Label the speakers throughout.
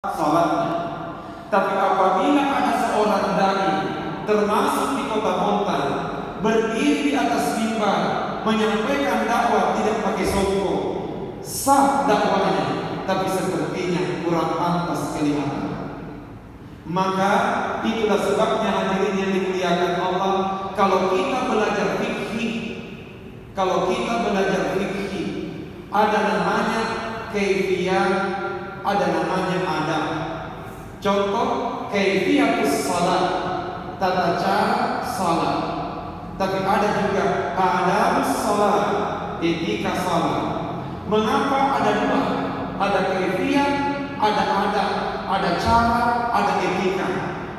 Speaker 1: salatnya. Tapi apabila ada seorang dai termasuk di kota Montan berdiri di atas mimbar menyampaikan dakwah tidak pakai songkok, sah dakwahnya, tapi sepertinya kurang pantas kelihatan. Maka itulah sebabnya hadirin yang dimuliakan Allah, kalau kita belajar fikih, ada namanya kaifiyah, ada namanya adab. Contoh, kaifiyatus salat, tata cara salat. Tapi ada juga adabus salat, etika salat. Mengapa ada dua? Ada kaifiyah, ada adab, ada cara, ada etika.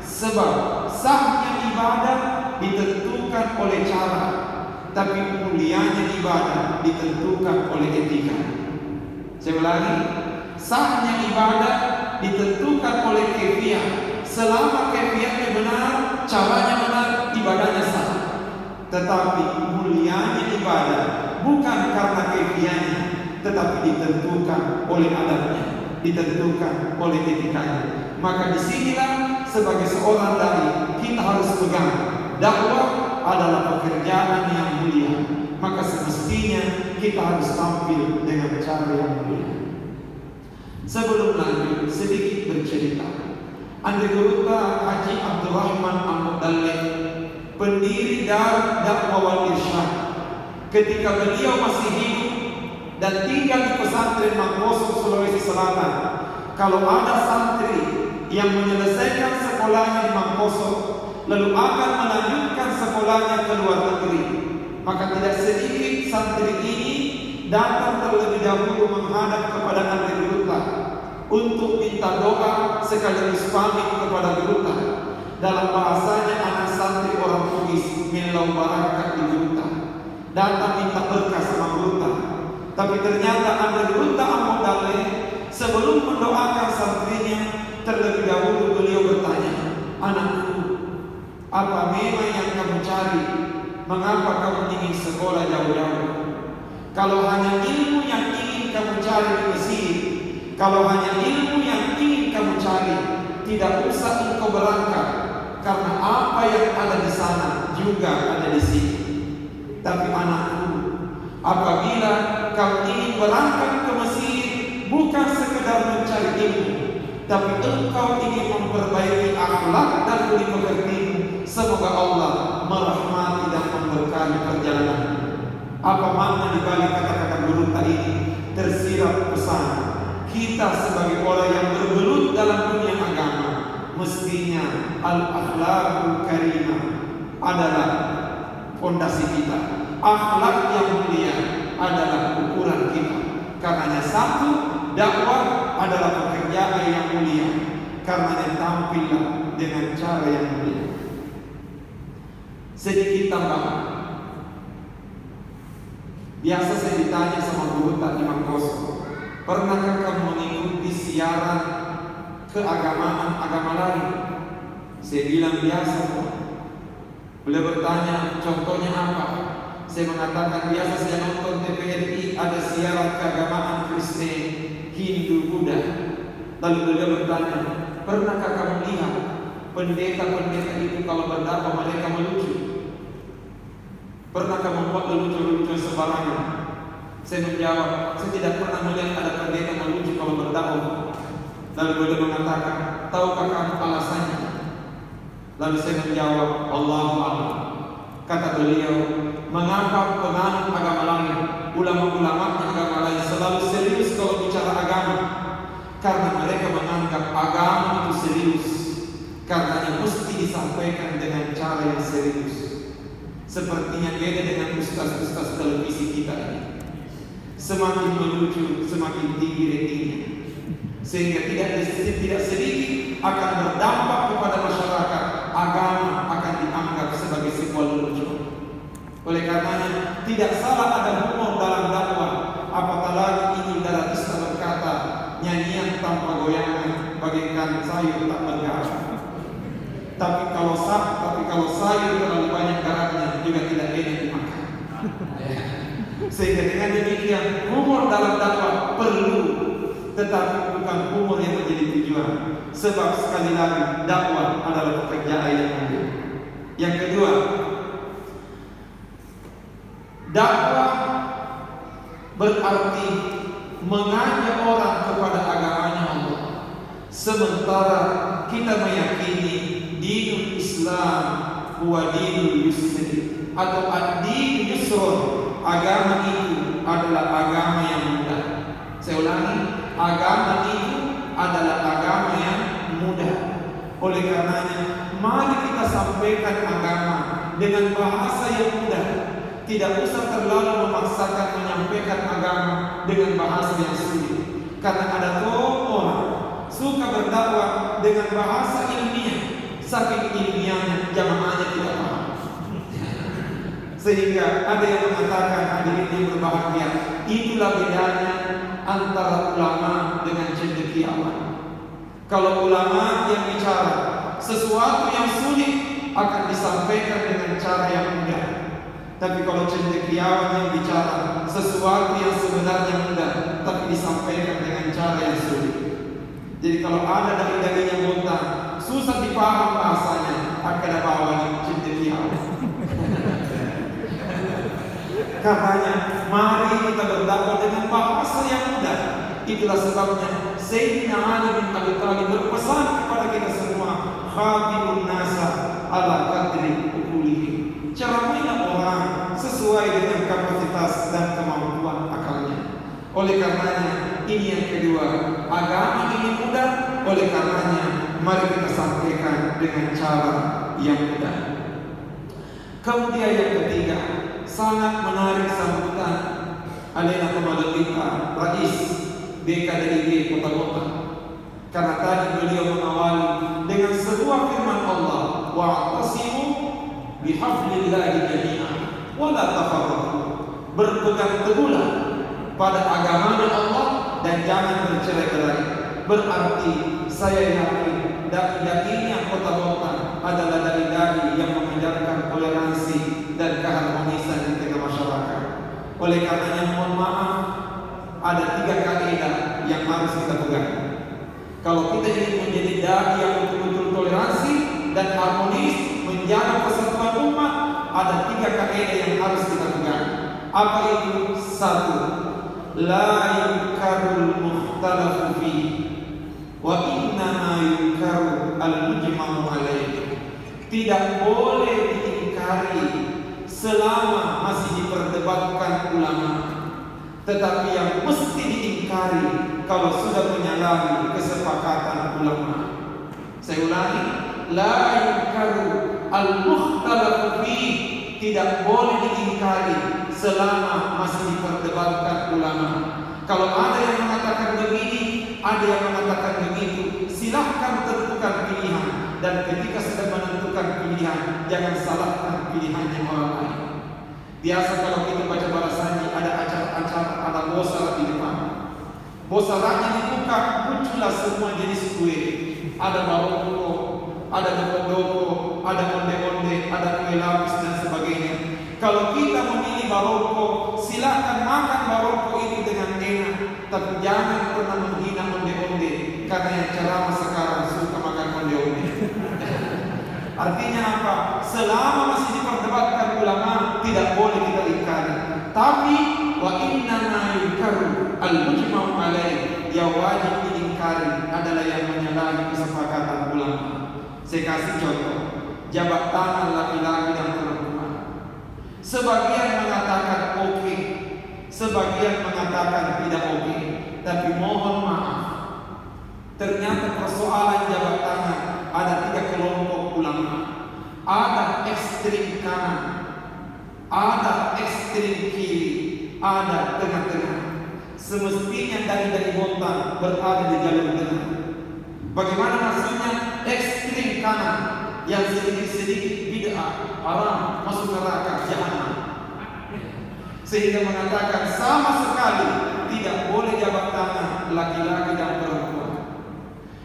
Speaker 1: Sebab sahnya ibadah ditentukan oleh cara, tapi mulianya ibadah ditentukan oleh etika. Saya ulangi, sahnya ibadah ditentukan oleh kaifiyah. Selama kaifiyahnya benar, caranya benar, ibadahnya sah. Tetapi mulianya ibadah bukan karena kaifiyahnya, tetapi ditentukan oleh adabnya, ditentukan oleh etikanya. Maka disinilah sebagai seorang dai kita harus pegang, dakwah adalah pekerjaan yang mulia. Maka semestinya kita harus tampil dengan cara yang mulia. Sebelum lanjut, sedikit bercerita. Andri Guruta Haji Abdurrahman Al-Mudallib, pendiri Dar Dakwah wal Irsyad, ketika beliau masih hidup dan tinggal di pesantren Mangkosong, Sulawesi Selatan, kalau ada santri yang menyelesaikan sekolahnya di Mangkosong lalu akan melanjutkan sekolahnya ke luar negeri, maka tidak sedikit santri ini datang terlebih dahulu menghadap kepada Andri Guruta untuk minta doa sekaligus pamit kepada Guruta. Dalam bahasanya anak santri orang Bugis milau barakat di Guruta, datang minta berkah sama Guruta. Tapi ternyata Andri Guruta Al-Mudallib sebelum mendoakan santrinya, terlebih dahulu beliau bertanya, "Anakku, apa memang yang kamu cari? Mengapa kamu ingin sekolah jauh-jauh? Kalau hanya ilmu yang ingin kamu cari di Mesir, kalau hanya ilmu yang ingin kamu cari, tidak usah engkau berangkat, karena apa yang ada di sana juga ada di sini. Tapi anakku, apabila kamu ingin berangkat ke Mesir, bukan sekedar mencari ilmu, tapi engkau ingin memperbaiki akhlak dan budi pekertimu, semoga Allah merahmati dan memberkahi perjalanan." Apa makna dibalik kata-kata Guruta ini? Tersirat pesan kita sebagai orang yang bergelut dalam dunia agama, mestinya al-akhlaqul karimah adalah fondasi kita. Akhlak yang mulia adalah ukuran kita. Karenanya satu, dakwah adalah pekerjaan yang mulia. Karenanya tampillah dengan cara yang mulia. Sedikit tambahan. Biasa saya ditanya sama guru di Mangkosong, pernahkah kamu mengikuti siaran keagamaan agama lain? Saya bilang biasa. Beliau bertanya, contohnya apa? Saya mengatakan biasa saya nonton TVRI ada siaran keagamaan Kristen, Hindu, Buddha. Lalu beliau bertanya, pernahkah kamu lihat pendeta-pendeta itu kalau berdakwah mereka melucu? Pernahkah membuat lucu-lucu sembarangan? Saya menjawab, saya tidak pernah melihat ada pendeta melucu kalau berdakwah. Lalu beliau mengatakan, tahukah kamu alasannya? Lalu saya menjawab, Allahu a'lam. Kata beliau, mengapa penganut agama lain, ulama-ulama agama lain selalu serius kalau bicara agama? Karena mereka menganggap agama itu serius, karenanya mesti disampaikan dengan cara yang serius. Sepertinya beda dengan ustaz-ustaz televisi kita ini. Semakin melucu, semakin tinggi ratingnya, sehingga tidak sedikit akan berdampak kepada masyarakat. Agama akan dianggap sebagai sebuah lucu. Oleh karenanya tidak salah ada humor dalam dakwah. Apatah lagi ini Daratista berkata, nyanyian tanpa goyangan bagaikan sayur tak bergaram. Tapi kalau sayur terlalu banyak garamnya juga tidak enak dimakan. Sehingga dengan demikian humor dalam dakwah perlu. tetapi bukan umur yang menjadi tujuan. Sebab sekali lagi dakwah adalah pekerjaan yang mulia. Yang kedua, dakwah berarti mengajak orang kepada agamanya Allah. Sementara kita meyakini dinul Islam huwa dinul yusri, atau ad-din yusrun, agama itu adalah agama yang mudah. Saya ulangi, agama itu adalah agama yang mudah. Oleh karenanya, mari kita sampaikan agama dengan bahasa yang mudah. Tidak usah terlalu memaksakan menyampaikan agama dengan bahasa yang sulit. Karena ada orang suka berdakwah dengan bahasa ilmiah, saking ilmiahnya jamaahnya tidak paham. Sehingga ada yang mengatakan, hadirin yang berbahagia, itulah bedanya antara ulama dengan cendekiawan. Kalau ulama yang bicara sesuatu yang sulit akan disampaikan dengan cara yang mudah. Tapi kalau cendekiawan yang bicara sesuatu yang sebenarnya mudah, tapi disampaikan dengan cara yang sulit. Jadi kalau ada dai-dai yang bontang, susah dipaham bahasanya, akan bawa cendekiawan. Karenanya, mari kita berdakwah dengan bahasa yang mudah. Itulah sebabnya Sayyidina Ali bin Abi Thalib berpesan kepada kita semua, khatibun nasa ala qadri uqulihim. Ceramailah orang sesuai dengan kapasitas dan kemampuan akalnya. Oleh karenanya, ini yang kedua, agama ini mudah. Oleh karenanya, mari kita sampaikan dengan cara yang mudah. Kemudian yang ketiga, sangat menarik sambutan Alena Komadolita Rais BKDIB Kota Bogor. Karena tadi beliau mengawali dengan sebuah firman Allah, wa'tasimu bihablillahi jami'an wa la tafarraqu. Berpegang teguhlah pada agama Allah dan jangan bercerai-berai. Berarti saya yakin dai-dainya Kota Bogor adalah dai-dai yang mengajarkan toleransi dan keharmonisan di tengah masyarakat. Oleh karenanya, mohon maaf, ada 3 kaidah yang harus kita pegang. Kalau kita ingin menjadi dai yang betul-betul toleransi dan harmonis, menjaga persatuan umat, ada 3 kaidah yang harus kita pegang. Apa itu? 1. La yunkarul mukhtalafu fihi wa innama yunkaru al-mujma'u alaihi. Tidak boleh diingkari selama masih diperdebatkan ulama, tetapi yang mesti diingkari kalau sudah menyalahi kesepakatan ulama. Saya ulangi, la yunkaru al-mukhtalafu fihi, tidak boleh diingkari selama masih diperdebatkan ulama. Kalau ada yang mengatakan begini, ada yang mengatakan begitu, silahkan tentukan pilihan. Dan ketika sedang menentukan pilihan, jangan salahkan pilihannya orang lain. Biasa kalau kita baca balasannya, ada acara-acara, ada bosara di depan. Bosaranya dibuka, muncullah semua jenis kue. Ada barongko, ada doko-doko, ada onde-onde, ada kue lapis dan sebagainya. Kalau kita memilih barongko, silahkan makan barongko itu dengan enak, tapi jangan pernah menghina onde-onde, karena yang ceramah sekarang suka makan onde-onde. Artinya apa? Selama masih diperdebatkan ulama, tidak boleh kita ingkari. Tapi wa innama yunkaru al-mujma'u alaihi, yang wajib diingkari adalah yang menyalahi kesepakatan ulama. Saya kasih contoh, jabat tangan laki-laki dan perempuan. Sebagian mengatakan oke, sebagian mengatakan tidak oke. Tapi mohon maaf, ternyata persoalan jabat tangan ada 3 kelompok ulama. Ada ekstrim kanan, ada ekstrim kiri, ada tengah-tengah. Semestinya dari bontang berada di jalur tengah. Bagaimana maksudnya? Ekstrim kanan yang sedikit-sedikit bid'ah, haram, masuk neraka, jahanam. Sehingga mengatakan sama sekali tidak boleh jabat tangan laki-laki dan perempuan.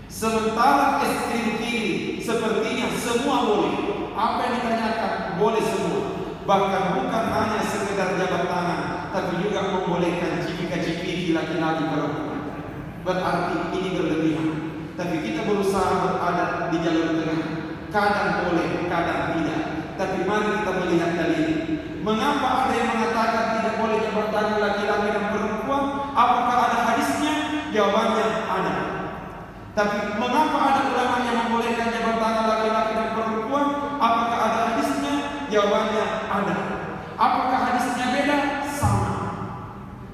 Speaker 1: Sementara ekstrim kiri sepertinya semua boleh. Apa yang ditanyakan boleh semua. Bahkan bukan hanya sekedar jabat tangan, tapi juga membolehkan cipika-cipiki laki-laki perempuan. berarti ini berlebihan. Tapi kita berusaha berada di jalur tengah. Kadang boleh, kadang tidak. Tapi mari kita melihat dalil. Mengapa ada yang mengatakan tidak boleh jabat tangan laki-laki dan perempuan? Apakah ada hadisnya? Jawabannya ada. Tapi mengapa ada ulama yang membolehkan jabat tangan laki-laki dan perempuan? Apakah ada hadisnya? Jawabannya ada. Apakah hadisnya beda? Sama.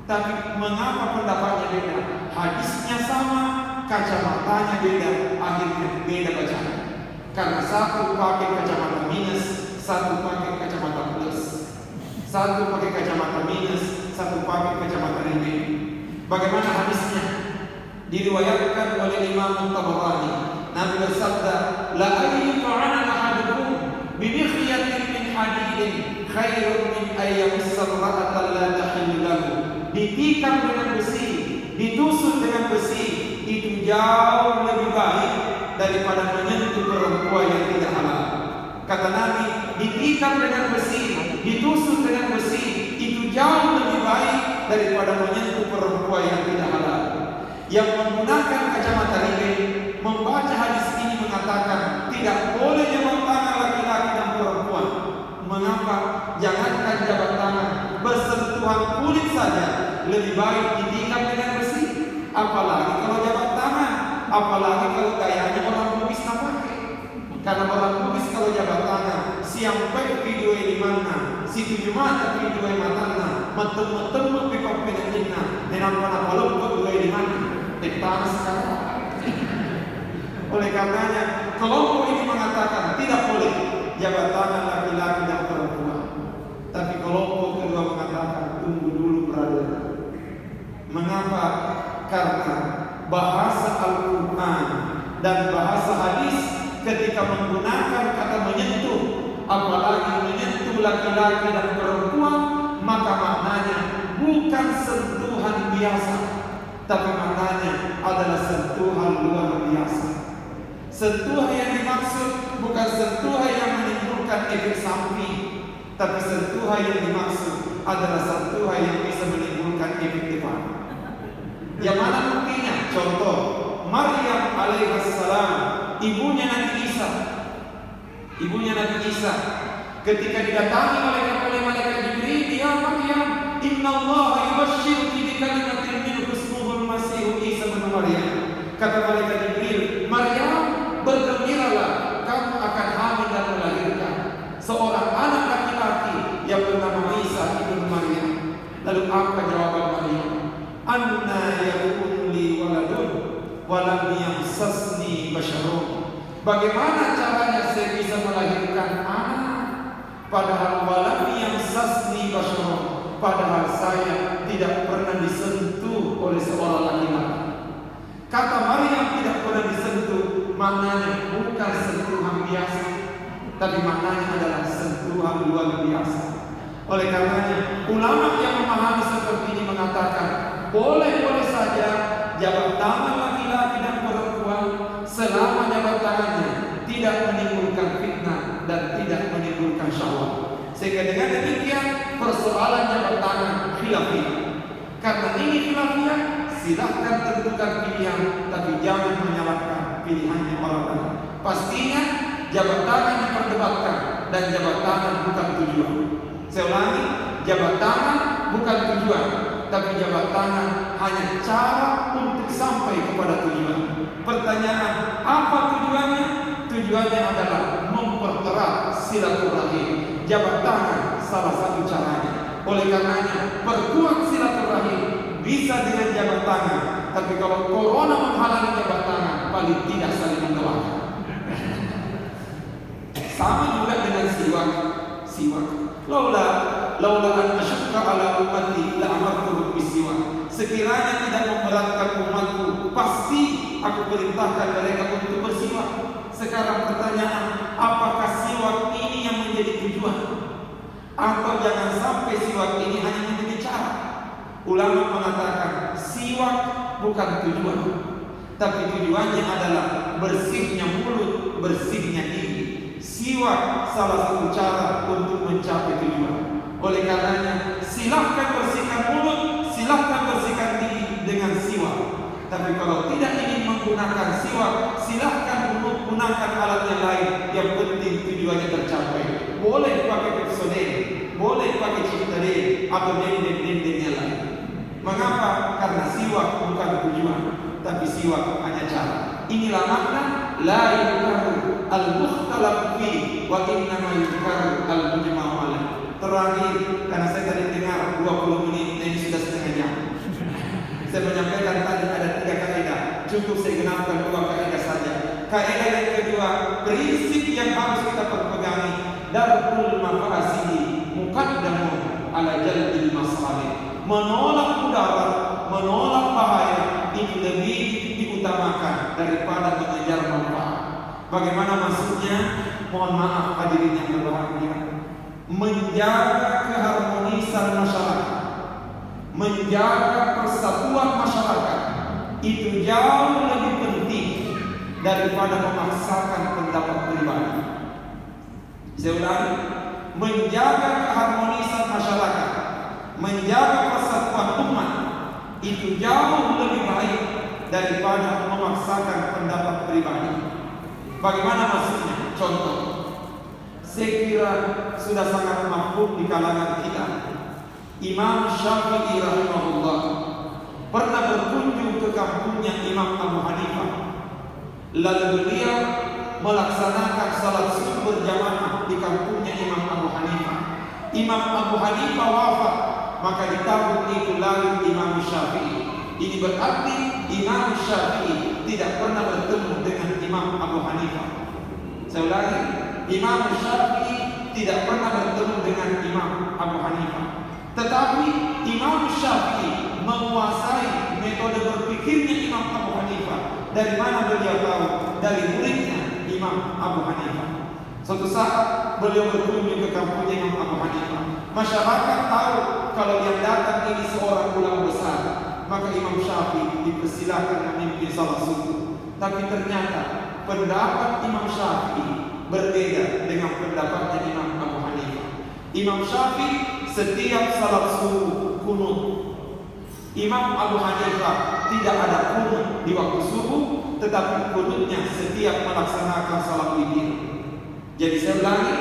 Speaker 1: Tapi mengapa pendapatnya beda? Hadisnya sama, kacamatanya beda, akhirnya beda bacaan. Karena satu pakai kacamata minus, satu pakai kacamata plus. Satu pakai kacamata minus, satu pakai kacamata ringan. Bagaimana hadisnya? Diriwayatkan oleh Imam Tabarani. Nabi bersabda, la ayyu'ana ahadukum bi mikhyatin min hadidin khairun min ayyamissa ra'atan la tahillu lahu. Ditikam dengan besi, ditusuk dengan besi, itu jauh lebih baik daripada menyentuh perempuan yang tidak halal. Kata Nabi, ditikam dengan besi, ditusuk dengan besi, itu jauh lebih baik daripada menyentuh perempuan yang tidak halal. Yang menggunakan kacamata ringan membaca hadis ini mengatakan tidak boleh jabat tangan laki-laki dan perempuan. Mengapa? Jangankan jabat tangan, bersentuhan kulit saja lebih baik ditikam dengan besi. Apalagi kalau jabat tangan, apalagi kalau gayanya orang Bugis pakai. Karena orang Bugis kalau jabat tangan, siampai video di mana, si tujuh mata video matana, metem-metem pikop penentina, dan apa kalau video di mana, tektanas sekarang. Oleh karenanya, kelompok ini mengatakan tidak boleh jabat tangan laki-laki dan perempuan. Tapi kelompok kedua mengatakan tunggu dulu brother. Mengapa? Karena bahasa Al-Quran dan bahasa hadis ketika menggunakan kata menyentuh, apalagi menyentuh laki-laki dan perempuan, maka maknanya bukan sentuhan biasa, tapi maknanya adalah sentuhan luar biasa. Sentuhan yang dimaksud bukan sentuhan yang menimbulkan efek samping, tapi sentuhan yang dimaksud adalah sentuhan yang bisa menimbulkan efek depan. Yang mana buktinya? Contoh, Maryam alaihissalam, ibunya Nabi Isa. Ibunya Nabi Isa ketika didatangi oleh malaikat Jibril, "Ya Maryam, inna Allah yubashshiruki bi kalimatin minhu ismuhu al-Masih Isa bin Maryam." Kata malaikat Jibril, "Maryam, bergembiralah, kamu akan hamil dan melahirkan seorang anak laki-laki yang bernama Isa ibn Maryam." Lalu apa jawaban Maryam? "Anna yakunu li waladun wa lam yamsasni basyarun." Bagaimana caranya saya bisa melahirkan anak padahal walam yamsasni basyarun, padahal saya tidak pernah disentuh oleh seorang laki-laki. Kata Maryam tidak pernah disentuh, maknanya bukan sentuhan biasa, tapi maknanya adalah sentuhan luar biasa. Oleh karenanya, ulama yang memahami seperti ini mengatakan boleh-boleh saja jabat tangan laki-laki dan perempuan selama jabat tangannya tidak menimbulkan fitnah dan tidak menimbulkan syahwat. Sehingga dengan demikian persoalan jabat tangan khilafiyah. Karena ini khilafiyah, silahkan tentukan pilihan, tapi jangan menyalahkan pilihannya orang lain. Pastinya jabat tangan diperdebatkan dan jabat tangan bukan tujuan. Saya ulangi, jabat tangan bukan tujuan, tapi jabat tangan hanya cara untuk sampai kepada tujuan. Pertanyaan, apa tujuannya? Tujuannya adalah mempererat silaturahim. Jabat tangan salah satu caranya. Oleh karenanya, perkuat silaturahim bisa dengan jabat tangan. Tapi kalau corona menghalangi jabat tangan, paling tidak saling mendoakan. Sama juga dengan siwak. Laula an asyqa ala ummati la amartuhum bisiwak. Sekiranya tidak memberatkan umatku, pasti aku perintahkan mereka untuk bersiwak. Sekarang pertanyaan, apakah siwak ini yang menjadi tujuan? Atau jangan sampai siwak ini hanya menjadi cara? Ulama mengatakan siwak bukan tujuan, tapi tujuannya adalah bersihnya mulut, bersihnya diri. Siwak salah satu cara untuk mencapai tujuan. Oleh karenanya, silahkan bersihkan mulut, silahkan bersihkan diri dengan siwak. Tapi kalau tidak ingin menggunakan siwak, silahkan menggunakan alat yang lain. Yang penting tujuannya tercapai. Boleh pakai Pepsodent, boleh pakai Citadel atau dendeng-dendeng yang lain. Mengapa? Karena siwak bukan tujuan, tapi siwak hanya cara. Inilah makna la yunkaru al-mukhtalaf fi wa innama yunkaru al-mujma'u alaih. Terakhir, karena saya tadi dengar 20 menit, ini sudah setengah jam. Saya menyampaikan tadi ada 3 kaidah, cukup saya genapkan 2 kaidah saja. Kaidah yang kedua, prinsip yang harus kita perpegangi, darul mafasidi muqaddamun ala jalbil masalih. Menolak mudarat, menolak bahaya itu lebih diutamakan daripada mengejar manfaat. Bagaimana maksudnya? Mohon maaf hadirin yang berbahagia. Menjaga keharmonisan masyarakat, menjaga persatuan masyarakat itu jauh lebih penting daripada memaksakan pendapat pribadi. Saya ulangi, menjaga keharmonisan masyarakat, menjaga persatuan umat itu jauh lebih baik daripada memaksakan pendapat pribadi. Bagaimana maksudnya? Contoh, saya kira sudah sangat mafhum di kalangan kita. Imam Syafi'i rahimahullah pernah berkunjung ke kampungnya Imam Abu Hanifah. Lalu beliau melaksanakan salat subuh berjamaah di kampungnya Imam Abu Hanifah. Imam Abu Hanifah wafat, maka di tahun itu lahir Imam Syafi'i. Ini berarti Imam Syafi'i tidak pernah bertemu dengan Imam Abu Hanifah. Saya ulangi, Imam Syafi'i tidak pernah bertemu dengan Imam Abu Hanifah. Tetapi Imam Syafi'i menguasai metode berpikirnya Imam Abu Hanifah. Dari mana beliau tahu? Dari muridnya Imam Abu Hanifah. Suatu saat beliau berkunjung ke kampungnya Imam Abu Hanifah. Masyarakat tahu kalau yang datang ini seorang ulama besar, maka Imam Syafi'i dipersilakan memimpin salat subuh. Tapi ternyata pendapat Imam Syafi'i berbeda dengan pendapatnya Imam Abu Hanifah. Imam Syafi'i setiap salat subuh kunut. Imam Abu Hanifah tidak ada kunut di waktu subuh, tetapi kunutnya setiap melaksanakan salat witir. Jadi saya ulangi,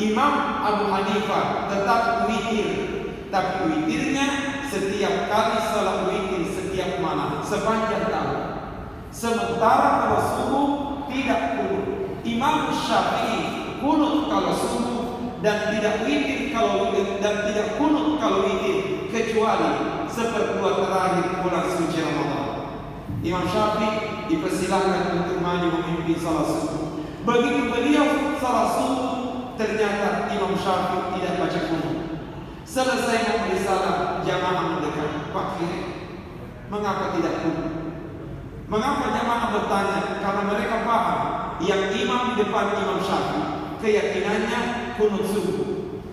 Speaker 1: Imam Abu Hanifah tetap witir, tapi witirnya setiap kali salat witir setiap malam sepanjang tahun. Sementara kalau subuh tidak kunut. Imam Syafi'i kunut kalau subuh dan tidak witir kalau witir, dan tidak kunut kalau witir, kecuali seperempat terakhir bulan suci Ramadan. Imam Syafi'i dipersilakan untuk maju memimpin salat subuh. Begitu beliau salat subuh, ternyata Imam Syafi'i tidak baca kunut. Selesai memberi salam, jamaah mendekat, Pak Kiai, mengapa tidak kunut? Mengapa jamaah bertanya? Karena mereka paham yang imam di depan Imam Syafi'i keyakinannya kunut subuh.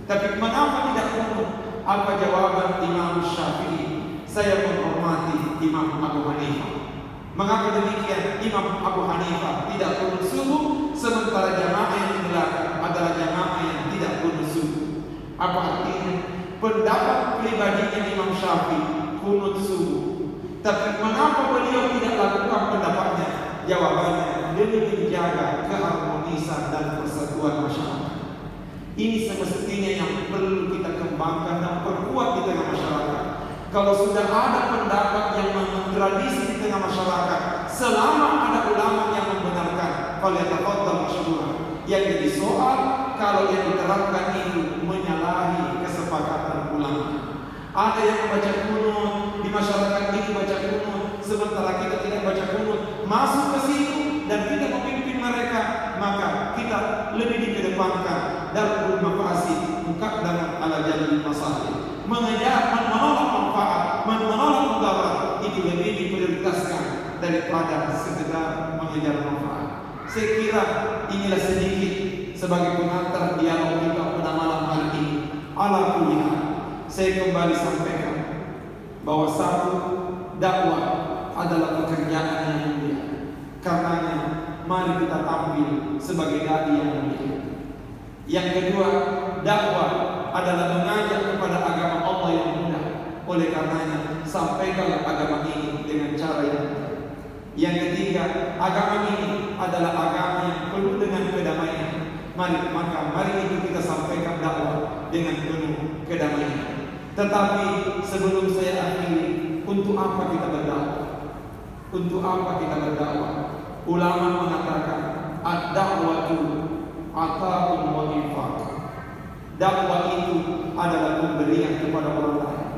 Speaker 1: Tapi mengapa tidak kunut? Apa jawaban Imam Syafi'i? Saya menghormati Imam Abu Hanifah. Mengapa demikian? Imam Abu Hanifah tidak kunut subuh, sementara jamaah yang di belakang adalah jamaah yang tidak kunut subuh. Apa artinya? Pendapat pribadinya Imam Syafi'i kunut subuh. Tapi mengapa beliau tidak lakukan pendapatnya? Jawabannya, demi menjaga keharmonisan dan persatuan masyarakat. Ini semestinya yang perlu kita kembangkan dan perkuat di tengah masyarakat. Kalau sudah ada pendapat yang mengtradisi di tengah masyarakat, selama ada ulama yang membenarkan, falyatafaddal masyhura. Yang jadi soal, kalau yang diterapkan itu menyalahi kesepakatan ulama. Ada yang membaca kunut di masyarakat ini, baca kunut, sementara kita tidak baca kunut, masuk ke situ dan tidak memimpin mereka, maka kita lebih dikedepankan darul mafasid muqaddaman ala jalbil masalih. Menolak manfaat, menolak mudarat itu lebih diprioritaskan daripada sekedar mengejar manfaat. Saya kira inilah sedikit sebagai pengantar dialog kita pada malam hari ini. Ala kulli hal, saya kembali sampaikan bahwa satu, dakwah adalah pekerjaan yang mulia. Karenanya mari kita tampil sebagai dai yang mulia. Yang kedua, dakwah adalah mengajak kepada agama Allah yang mulia. Oleh karenanya sampaikanlah agama ini dengan cara yang mulia. Yang ketiga, agama ini adalah agama yang penuh dengan kedamaian. Mari itu kita sampaikan dakwah dengan penuh kedamaian. Tetapi sebelum saya akhiri, untuk apa kita berdakwah? Untuk apa kita berdakwah? Ulama mengatakan ad-da'watu ata'un wa infaq. Dakwah itu adalah pemberian kepada orang lain.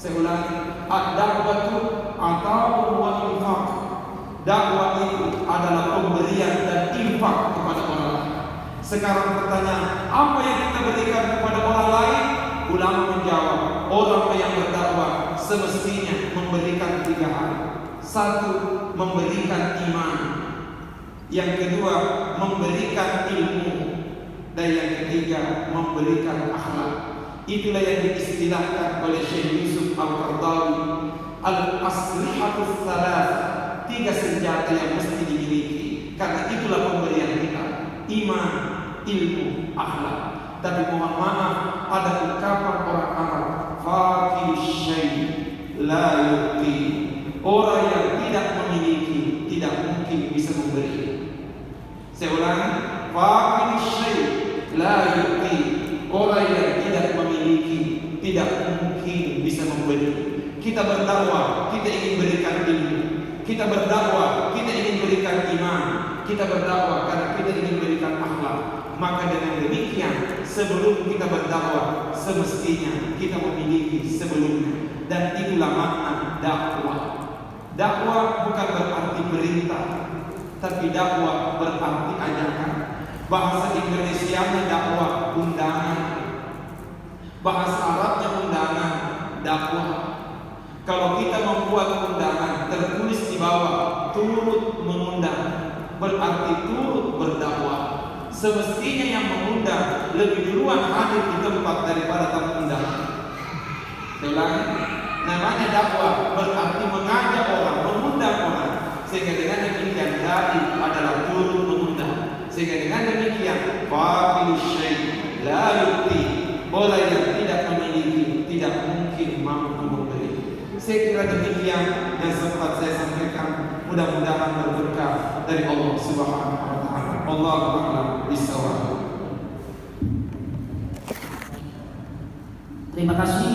Speaker 1: Saya ulangi, ad-da'watu ata'un wa infaq. Dakwah itu adalah pemberian dan infak kepada orang lain. Sekarang pertanyaan, apa yang kita berikan kepada orang lain? Ulama menjawab, orang yang berdakwah semestinya memberikan 3 hal. 1, memberikan iman. Yang kedua, memberikan ilmu. Dan yang ketiga, memberikan akhlak. Itulah yang diistilahkan oleh Syekh Yusuf Al-Qaradawi, al-aslihatus thalath, 3 senjata yang mesti dimiliki. Karena itulah pemberian kita, iman, ilmu, akhlak. Tapi mohon maaf, ada ungkapan orang Arab, faqidu syai' la yu'ti. Orang yang tidak memiliki tidak mungkin bisa memberi. Saya ulangi, faqidu syai' la yu'ti. Orang yang tidak memiliki tidak mungkin bisa memberi. Kita berdakwah, kita ingin berikan ilmu. Kita berdakwah, kita ingin berikan iman. Kita berdakwah karena kita ingin berikan akhlak. Maka dengan demikian, sebelum kita berdakwah, semestinya kita memiliki sebelumnya. Dan itulah makna dakwah. Dakwah bukan berarti perintah, tapi dakwah berarti ajakan. Bahasa Indonesianya dakwah undangan, bahasa Arabnya undangan dakwah. Kalau kita membuat undangan tertulis di bawah turut mengundang, berarti turut berdakwah. Semestinya yang mengundang lebih duluan hadir di tempat daripada tamu undangan. Ulangi, namanya dakwah berarti mengajak orang, mengundang orang. Sehingga dengan demikian dai adalah turut mengundang. Sehingga dengan demikian faqidu syai' la yu'ti. Orang yang tidak memiliki tidak mungkin mampu memberi. Saya kira demikian yang sempat saya sampaikan. Mudah-mudahan berberkah dari Allah Subhanahu wa taala. Wallahu a'lam bishawab.
Speaker 2: Terima kasih.